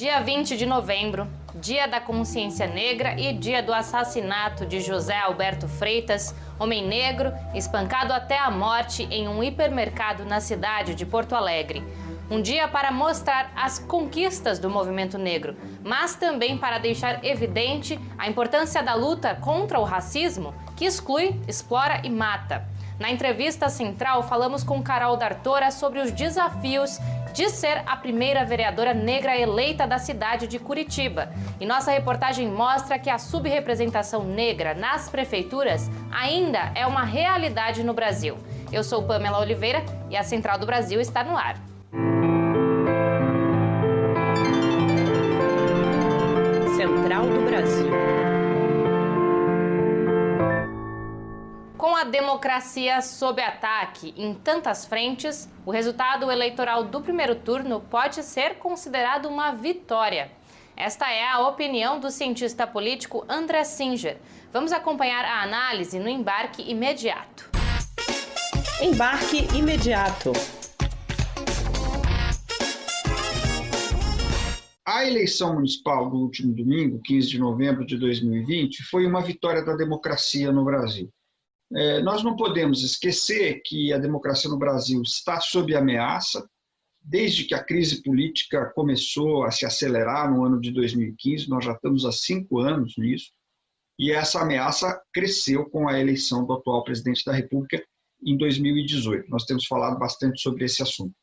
Dia 20 de novembro, Dia da Consciência Negra e dia do assassinato de José Alberto Freitas, homem negro, espancado até a morte em um hipermercado na cidade de Porto Alegre. Um dia para mostrar as conquistas do movimento negro, mas também para deixar evidente a importância da luta contra o racismo, que exclui, explora e mata. Na entrevista central, falamos com Carol D'Artora sobre os desafios de ser a primeira vereadora negra eleita da cidade de Curitiba. E nossa reportagem mostra que a subrepresentação negra nas prefeituras ainda é uma realidade no Brasil. Eu sou Pamela Oliveira e a Central do Brasil está no ar. Central do Brasil. Com a democracia sob ataque em tantas frentes, o resultado eleitoral do primeiro turno pode ser considerado uma vitória. Esta é a opinião do cientista político André Singer. Vamos acompanhar a análise no embarque imediato. Embarque imediato. A eleição municipal do último domingo, 15 de novembro de 2020, foi uma vitória da democracia no Brasil. Nós não podemos esquecer que a democracia no Brasil está sob ameaça, desde que a crise política começou a se acelerar no ano de 2015, nós já estamos há 5 anos nisso, e essa ameaça cresceu com a eleição do atual presidente da República em 2018. Nós temos falado bastante sobre esse assunto.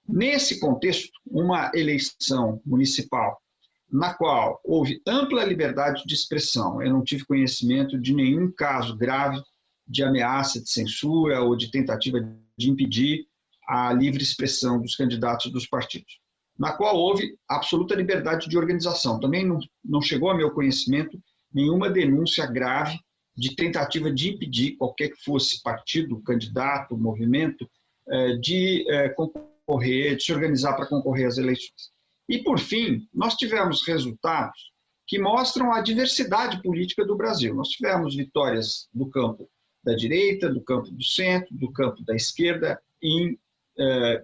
Nesse contexto, uma eleição municipal na qual houve ampla liberdade de expressão, eu não tive conhecimento de nenhum caso grave de ameaça de censura ou de tentativa de impedir a livre expressão dos candidatos dos partidos, na qual houve absoluta liberdade de organização. Também não chegou a meu conhecimento nenhuma denúncia grave de tentativa de impedir qualquer que fosse partido, candidato, movimento, de concorrer, de se organizar para concorrer às eleições. E, por fim, nós tivemos resultados que mostram a diversidade política do Brasil. Nós tivemos vitórias do campo da direita, do campo do centro, do campo da esquerda, em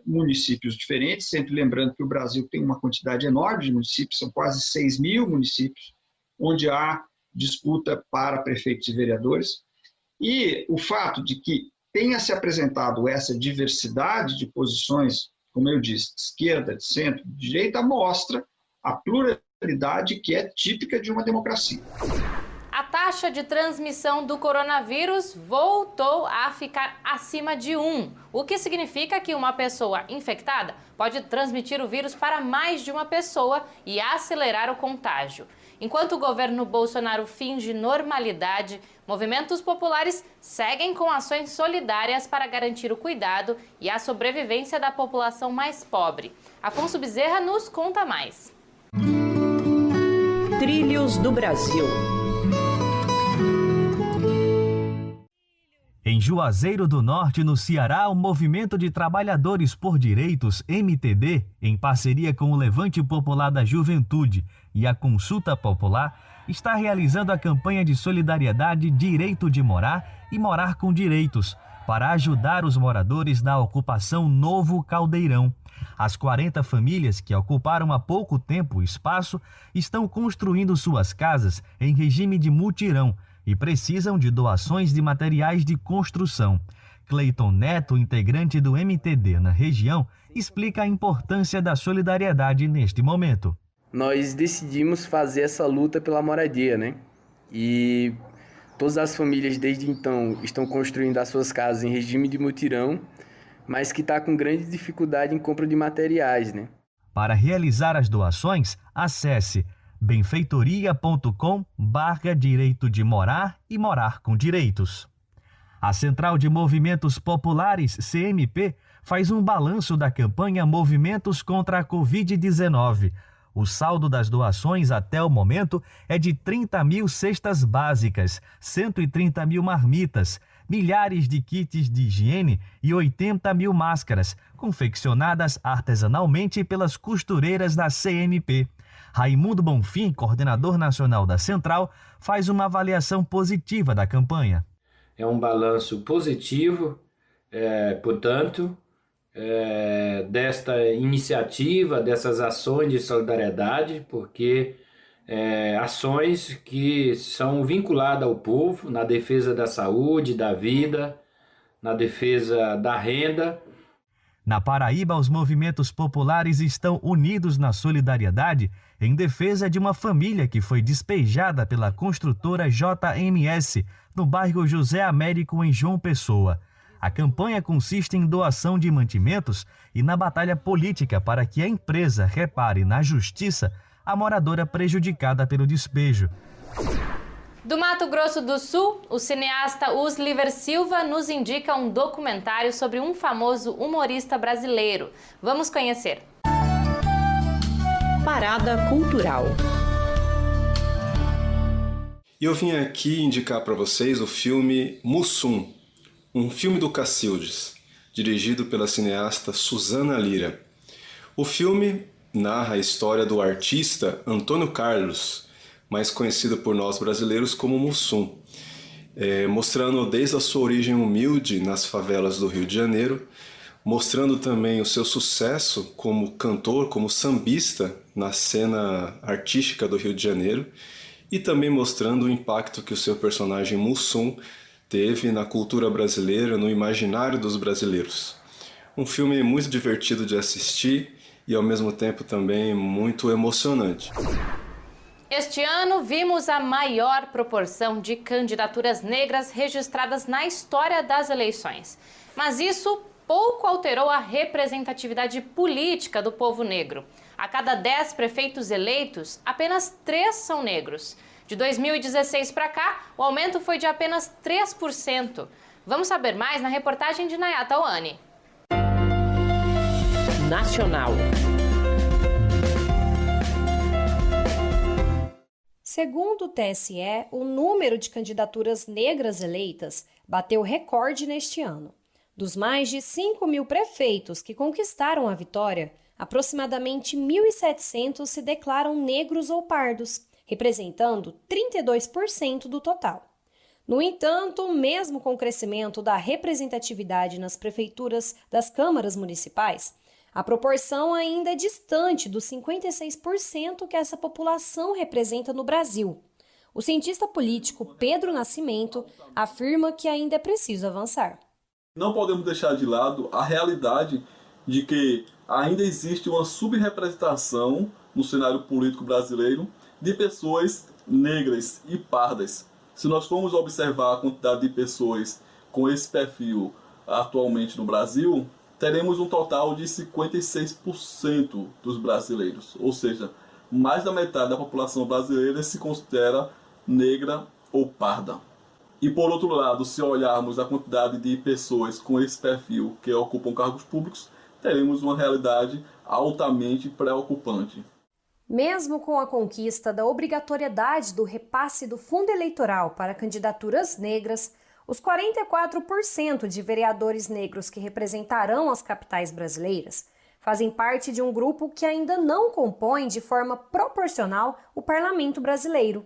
municípios diferentes, sempre lembrando que o Brasil tem uma quantidade enorme de municípios, são quase 6 mil municípios, onde há disputa para prefeitos e vereadores. E o fato de que tenha se apresentado essa diversidade de posições, como eu disse, de esquerda, de centro, de direita, mostra a pluralidade que é típica de uma democracia. A taxa de transmissão do coronavírus voltou a ficar acima de 1, o que significa que uma pessoa infectada pode transmitir o vírus para mais de uma pessoa e acelerar o contágio. Enquanto o governo Bolsonaro finge normalidade, movimentos populares seguem com ações solidárias para garantir o cuidado e a sobrevivência da população mais pobre. Afonso Bezerra nos conta mais. Trilhos do Brasil. Em Juazeiro do Norte, no Ceará, o Movimento de Trabalhadores por Direitos, MTD, em parceria com o Levante Popular da Juventude e a Consulta Popular, está realizando a campanha de solidariedade Direito de Morar e Morar com Direitos, para ajudar os moradores da ocupação Novo Caldeirão. As 40 famílias que ocuparam há pouco tempo o espaço estão construindo suas casas em regime de mutirão e precisam de doações de materiais de construção. Cleiton Neto, integrante do MTD na região, explica a importância da solidariedade neste momento. Nós decidimos fazer essa luta pela moradia, né? E todas as famílias desde então estão construindo as suas casas em regime de mutirão, mas que está com grande dificuldade em compra de materiais, né? Para realizar as doações, acesse benfeitoria.com/direito de morar e morar com direitos. A Central de Movimentos Populares, CMP, faz um balanço da campanha Movimentos contra a Covid-19. O saldo das doações até o momento é de 30 mil cestas básicas, 130 mil marmitas, milhares de kits de higiene e 80 mil máscaras, confeccionadas artesanalmente pelas costureiras da CMP. Raimundo Bonfim, coordenador nacional da Central, faz uma avaliação positiva da campanha. É um balanço positivo, portanto, desta iniciativa, dessas ações de solidariedade, porque ações que são vinculadas ao povo na defesa da saúde, da vida, na defesa da renda. Na Paraíba, os movimentos populares estão unidos na solidariedade em defesa de uma família que foi despejada pela construtora JMS no bairro José Américo, em João Pessoa. A campanha consiste em doação de mantimentos e na batalha política para que a empresa repare na justiça a moradora prejudicada pelo despejo. Do Mato Grosso do Sul, o cineasta Usliver Silva nos indica um documentário sobre um famoso humorista brasileiro. Vamos conhecer. Parada Cultural. E eu vim aqui indicar para vocês o filme Mussum, um filme do Cacildes, dirigido pela cineasta Suzana Lira. O filme narra a história do artista Antônio Carlos, mais conhecido por nós brasileiros como Mussum, mostrando desde a sua origem humilde nas favelas do Rio de Janeiro, mostrando também o seu sucesso como cantor, como sambista na cena artística do Rio de Janeiro, e também mostrando o impacto que o seu personagem Mussum teve na cultura brasileira, no imaginário dos brasileiros. Um filme muito divertido de assistir e ao mesmo tempo também muito emocionante. Este ano vimos a maior proporção de candidaturas negras registradas na história das eleições. Mas isso pouco alterou a representatividade política do povo negro. A cada 10 prefeitos eleitos, apenas 3 são negros. De 2016 para cá, o aumento foi de apenas 3%. Vamos saber mais na reportagem de Nayata Oani. Nacional. Segundo o TSE, o número de candidaturas negras eleitas bateu recorde neste ano. Dos mais de 5.000 prefeitos que conquistaram a vitória, aproximadamente 1.700 se declaram negros ou pardos, representando 32% do total. No entanto, mesmo com o crescimento da representatividade nas prefeituras das câmaras municipais, a proporção ainda é distante dos 56% que essa população representa no Brasil. O cientista político Pedro Nascimento afirma que ainda é preciso avançar. Não podemos deixar de lado a realidade de que ainda existe uma subrepresentação no cenário político brasileiro de pessoas negras e pardas. Se nós formos observar a quantidade de pessoas com esse perfil atualmente no Brasil, teremos um total de 56% dos brasileiros, ou seja, mais da metade da população brasileira se considera negra ou parda. E por outro lado, se olharmos a quantidade de pessoas com esse perfil que ocupam cargos públicos, teremos uma realidade altamente preocupante. Mesmo com a conquista da obrigatoriedade do repasse do fundo eleitoral para candidaturas negras, os 44% de vereadores negros que representarão as capitais brasileiras fazem parte de um grupo que ainda não compõe de forma proporcional o parlamento brasileiro.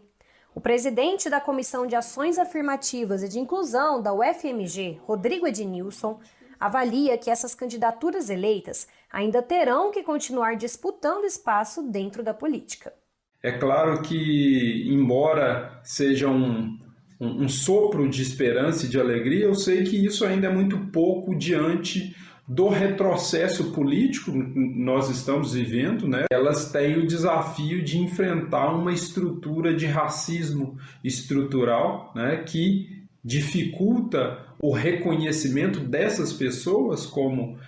O presidente da Comissão de Ações Afirmativas e de Inclusão da UFMG, Rodrigo Ednilson, avalia que essas candidaturas eleitas ainda terão que continuar disputando espaço dentro da política. É claro que, embora seja um sopro de esperança e de alegria, eu sei que isso ainda é muito pouco diante do retrocesso político que nós estamos vivendo, né? Elas têm o desafio de enfrentar uma estrutura de racismo estrutural, né, que dificulta o reconhecimento dessas pessoas como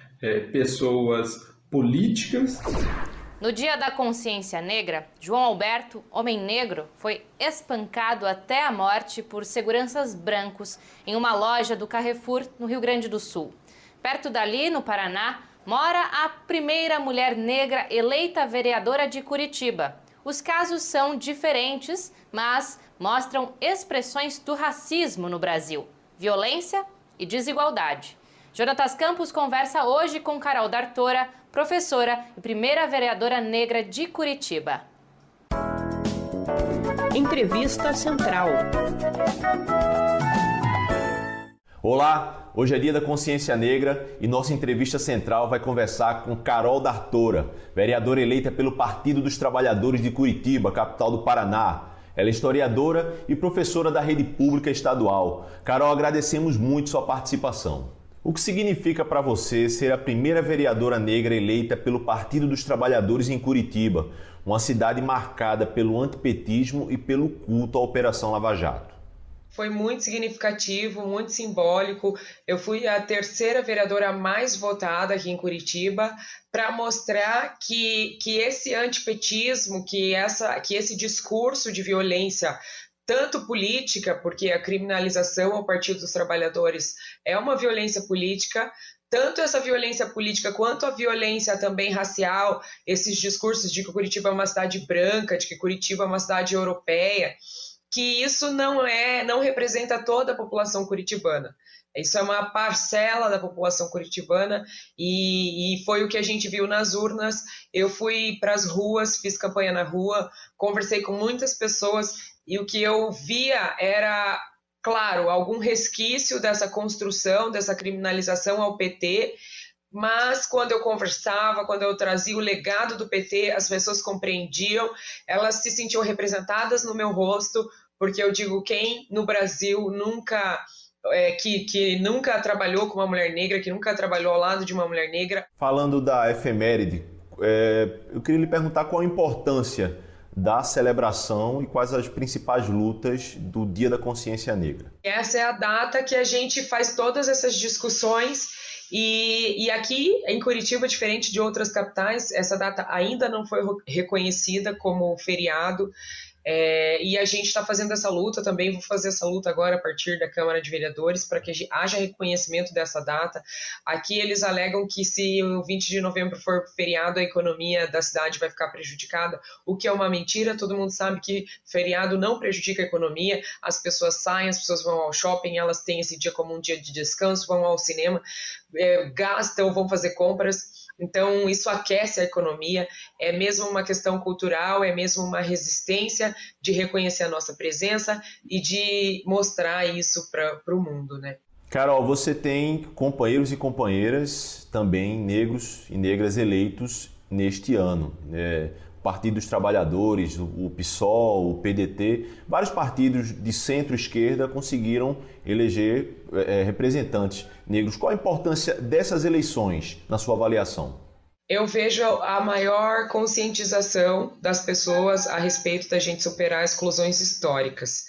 pessoas políticas. No Dia da Consciência Negra, João Alberto, homem negro, foi espancado até a morte por seguranças brancos em uma loja do Carrefour, no Rio Grande do Sul. Perto dali, no Paraná, mora a primeira mulher negra eleita vereadora de Curitiba. Os casos são diferentes, mas mostram expressões do racismo no Brasil, violência e desigualdade. Jonatas Campos conversa hoje com Carol D'Artora, professora e primeira vereadora negra de Curitiba. Entrevista Central. Olá, hoje é dia da Consciência Negra e nossa entrevista central vai conversar com Carol D'Artora, vereadora eleita pelo Partido dos Trabalhadores de Curitiba, capital do Paraná. Ela é historiadora e professora da rede pública estadual. Carol, agradecemos muito sua participação. O que significa para você ser a primeira vereadora negra eleita pelo Partido dos Trabalhadores em Curitiba, uma cidade marcada pelo antipetismo e pelo culto à Operação Lava Jato? Foi muito significativo, muito simbólico. Eu fui a terceira vereadora mais votada aqui em Curitiba para mostrar que esse antipetismo, que esse discurso de violência, tanto política, porque a criminalização ao Partido dos Trabalhadores é uma violência política, tanto essa violência política quanto a violência também racial, esses discursos de que Curitiba é uma cidade branca, de que Curitiba é uma cidade europeia, que isso não representa toda a população curitibana. Isso é uma parcela da população curitibana e foi o que a gente viu nas urnas. Eu fui para as ruas, fiz campanha na rua, conversei com muitas pessoas e o que eu via era, claro, algum resquício dessa construção, dessa criminalização ao PT, mas quando eu conversava, quando eu trazia o legado do PT, as pessoas compreendiam, elas se sentiam representadas no meu rosto, porque eu digo, quem no Brasil nunca, que nunca trabalhou com uma mulher negra, que nunca trabalhou ao lado de uma mulher negra. Falando da efeméride, eu queria lhe perguntar qual a importância da celebração e quais as principais lutas do Dia da Consciência Negra. Essa é a data que a gente faz todas essas discussões. E aqui em Curitiba, diferente de outras capitais, essa data ainda não foi reconhecida como feriado. E a gente está fazendo essa luta também, vou fazer essa luta agora a partir da Câmara de Vereadores para que haja reconhecimento dessa data. Aqui eles alegam que se o 20 de novembro for feriado, a economia da cidade vai ficar prejudicada, o que é uma mentira. Todo mundo sabe que feriado não prejudica a economia, as pessoas saem, as pessoas vão ao shopping, elas têm esse dia como um dia de descanso, vão ao cinema, gastam, vão fazer compras. Então, isso aquece a economia, é mesmo uma questão cultural, é mesmo uma resistência de reconhecer a nossa presença e de mostrar isso para o mundo, né? Carol, você tem companheiros e companheiras também negros e negras eleitos neste ano. O Partido dos Trabalhadores, o PSOL, o PDT, vários partidos de centro-esquerda conseguiram eleger representantes negros. Qual a importância dessas eleições na sua avaliação? Eu vejo a maior conscientização das pessoas a respeito da gente superar exclusões históricas.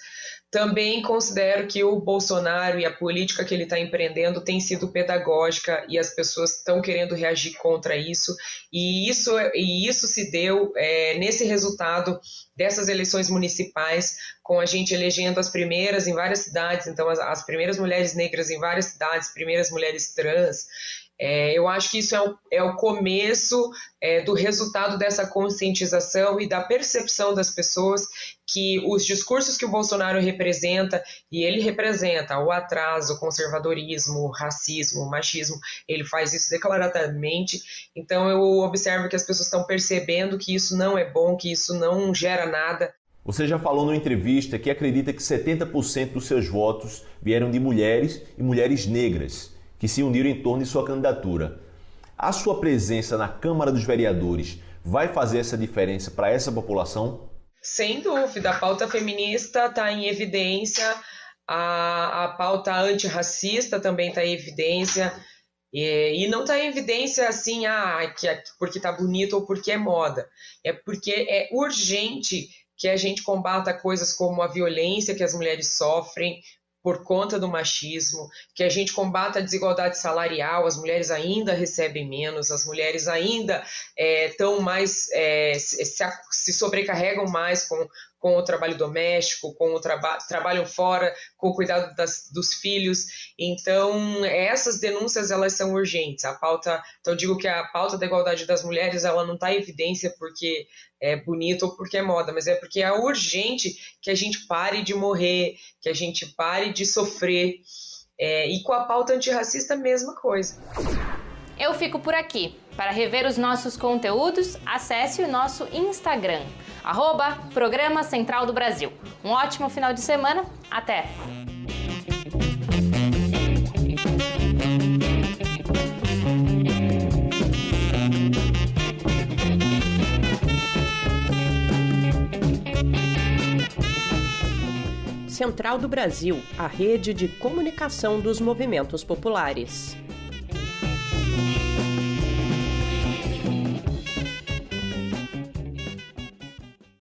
Também considero que o Bolsonaro e a política que ele está empreendendo tem sido pedagógica e as pessoas estão querendo reagir contra isso. E isso se deu nesse resultado dessas eleições municipais, com a gente elegendo as primeiras em várias cidades, então as primeiras mulheres negras em várias cidades, primeiras mulheres trans. Eu acho que isso é o começo do resultado dessa conscientização e da percepção das pessoas que os discursos que o Bolsonaro representa, e ele representa o atraso, o conservadorismo, o racismo, o machismo, ele faz isso declaradamente. Então eu observo que as pessoas estão percebendo que isso não é bom, que isso não gera nada. Você já falou numa entrevista que acredita que 70% dos seus votos vieram de mulheres e mulheres negras, que se uniram em torno de sua candidatura. A sua presença na Câmara dos Vereadores vai fazer essa diferença para essa população? Sem dúvida, a pauta feminista está em evidência, a pauta antirracista também está em evidência, e não está em evidência assim, porque está bonito ou porque é moda, é porque é urgente que a gente combata coisas como a violência que as mulheres sofrem por conta do machismo, que a gente combata a desigualdade salarial, as mulheres ainda recebem menos, as mulheres ainda se sobrecarregam mais com o trabalho doméstico, trabalham fora, com o cuidado dos filhos. Então, essas denúncias elas são urgentes. Então eu digo que a pauta da igualdade das mulheres ela não está em evidência porque é bonito ou porque é moda, mas é porque é urgente que a gente pare de morrer, que a gente pare de sofrer. E com a pauta antirracista, a mesma coisa. Eu fico por aqui. Para rever os nossos conteúdos, acesse o nosso Instagram, @Programa Central do Brasil. Um ótimo final de semana. Até! Central do Brasil, a rede de comunicação dos movimentos populares.